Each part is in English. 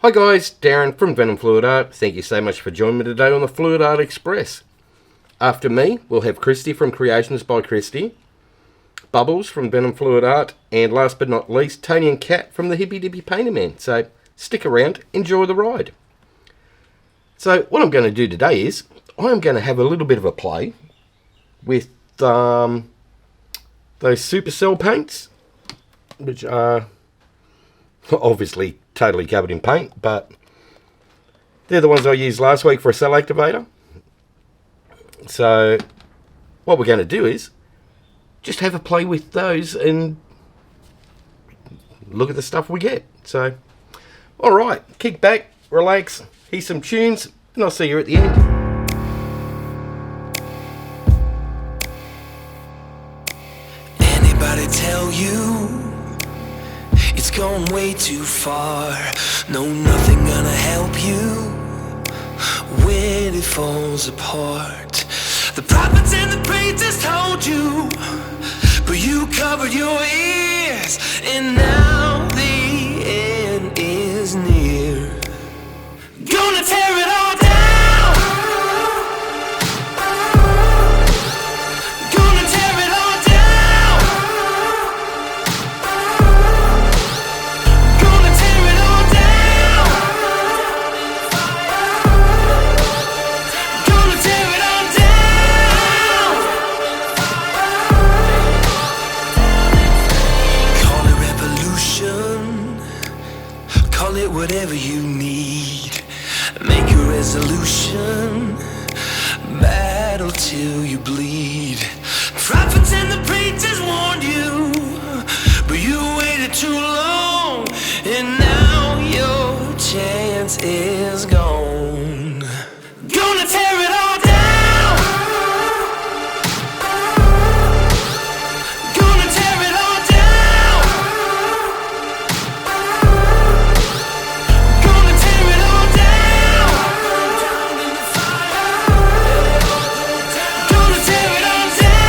Hi guys, Darren from venomfluidart. Thank you so much for joining me today on the Fluid Art Express. After me, we'll have Christy from Creations by Christy, Bubbles from venomfluidart, and last but not least, Tony and Kat from the Hippydippypainterman. So stick around, enjoy the ride. So what I'm going to do today is, I am going to have a little bit of a play with those supercell paints, which are obviously totally covered in paint, but they're the ones I used last week for a cell activator. So what we're going to do is just have a play with those and look at the stuff we get. So alright, kick back, relax, hear some tunes, and I'll see you at the end. Anybody tell you it's gone way too far? No, nothing gonna help you when it falls apart. The prophets and the preachers told you, but you covered your ears, and now the end is near. Gonna tear it all down. Gonna tear it all down. Gonna tear it all down. Gonna tear it all down. Call it revolution, call it whatever you need. Make a resolution, battle till you bleed. Prophets and the preachers warned you, but you waited too long, and now your chance is gone. Gonna tear it all down. Gonna tear it all down. Gonna tear it all down. Gonna tear it all down.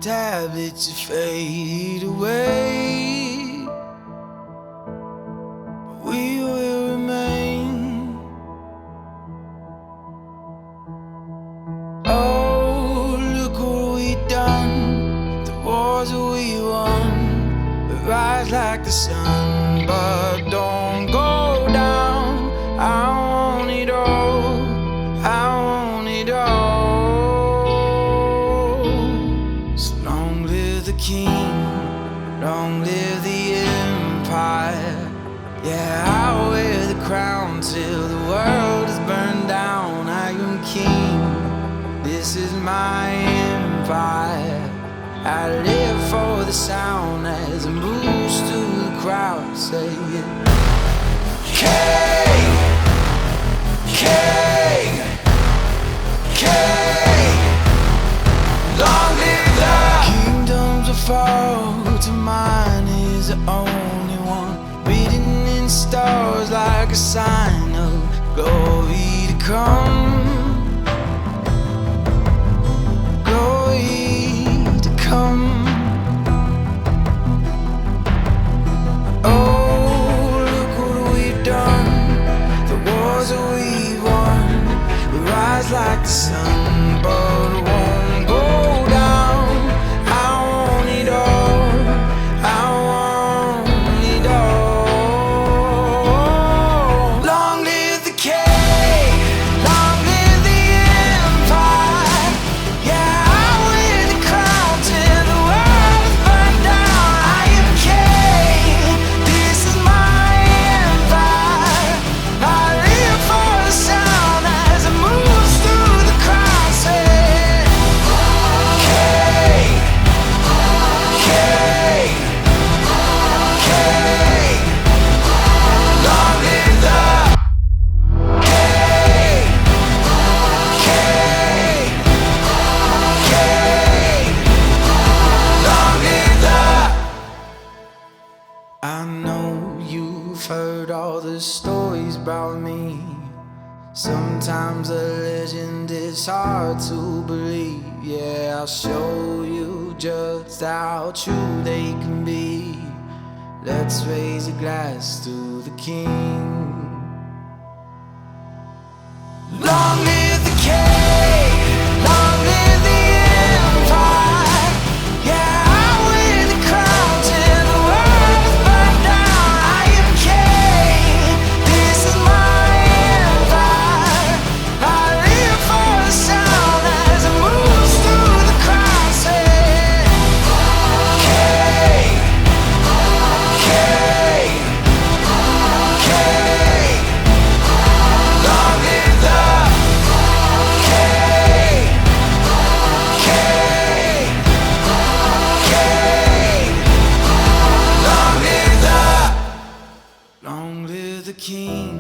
tablets have faded away, but we will remain. Oh, look what we've done, the wars that we won. We rise like the sun, but don't go down. I want it all, I want it all. So long live the king, long live the empire. Yeah, I'll wear the crown till the world is burned down. I am king, this is my empire. I live for the sound as it moves through the crowd, saying King, King, King. Long live the kingdoms will fall to mine is the only one, written in stars like a sign of glory to come. Oh, look what we've done, the wars that we won. We rise like the sun, but it won't go down. I want it all, I want it all. Long live the king, long live the empire. Yeah, I wear the crown till the world is burned down. I am king, this is my empire. I live for the sound as it moves through the crowd, saying king, king, king. Long live the king, king, king. Long live the. I know you've heard all the stories about me. Sometimes a legend is hard to believe. Yeah, I'll show you just how true they can be. Let's raise a glass to the king. Long live the king, long live the empire. Yeah, I wear the crown till the world is burned down. I am king, this is my empire. I live for the sound as it moves through the crowd, saying king, king, king. Long live the king, king, king. Long live the king.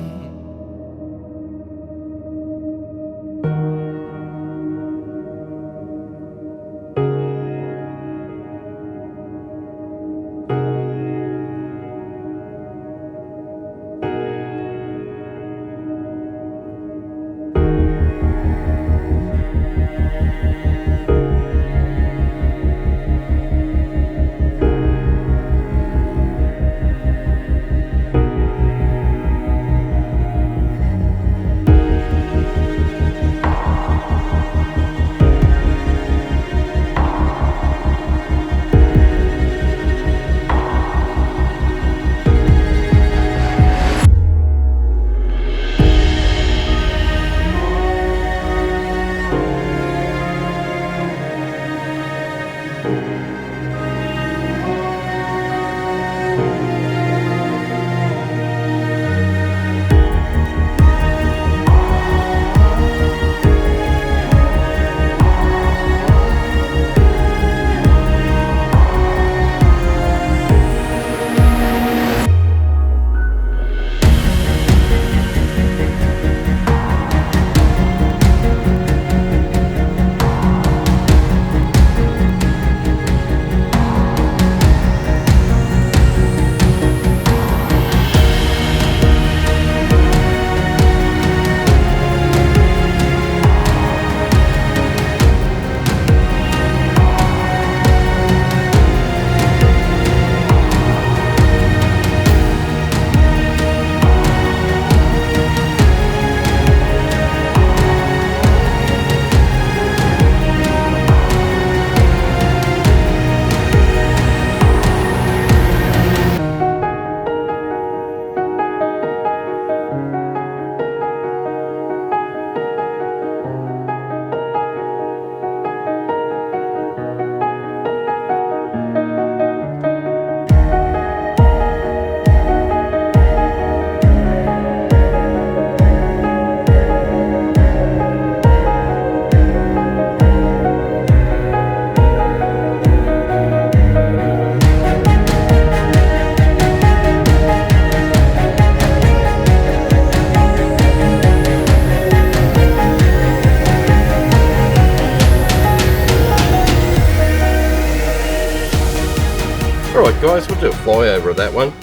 Alright guys, we'll do a flyover of that one.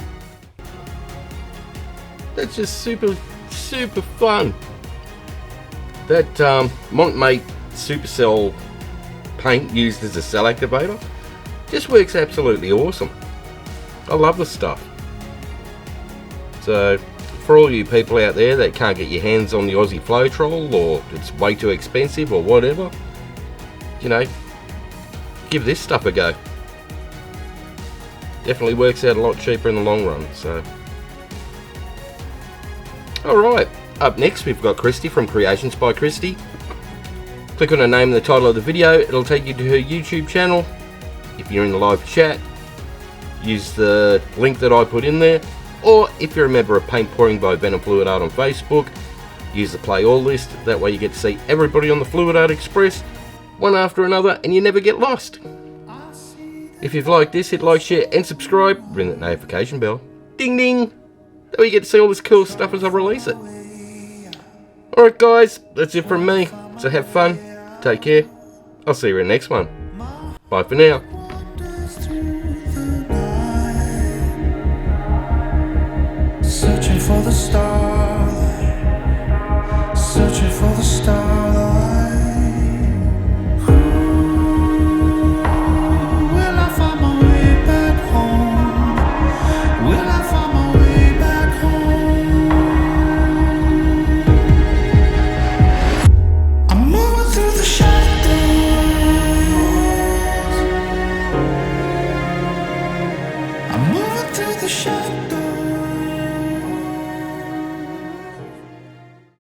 That's just super fun. That Mont Supercell paint used as a cell activator just works absolutely awesome. I love this stuff. So for all you people out there that can't get your hands on the Aussie Floetrol, or it's way too expensive or whatever, you know, give this stuff a go. Definitely works out a lot cheaper in the long run. So alright, up next we've got Christy from Creations by Christy. Click on her name in the title of the video, it'll take you to her YouTube channel. If you're in the live chat, use the link that I put in there, or if you're a member of Paint Pouring by venomfluidart on Facebook, use the play all list. That way you get to see everybody on the Fluid Art Express one after another and you never get lost. If you've liked this, hit like, share and subscribe, ring that notification bell, ding ding, that way you get to see all this cool stuff as I release it. Alright guys, that's it from me, so have fun, take care, I'll see you in the next one, bye for now. Searching for the star, searching for the star.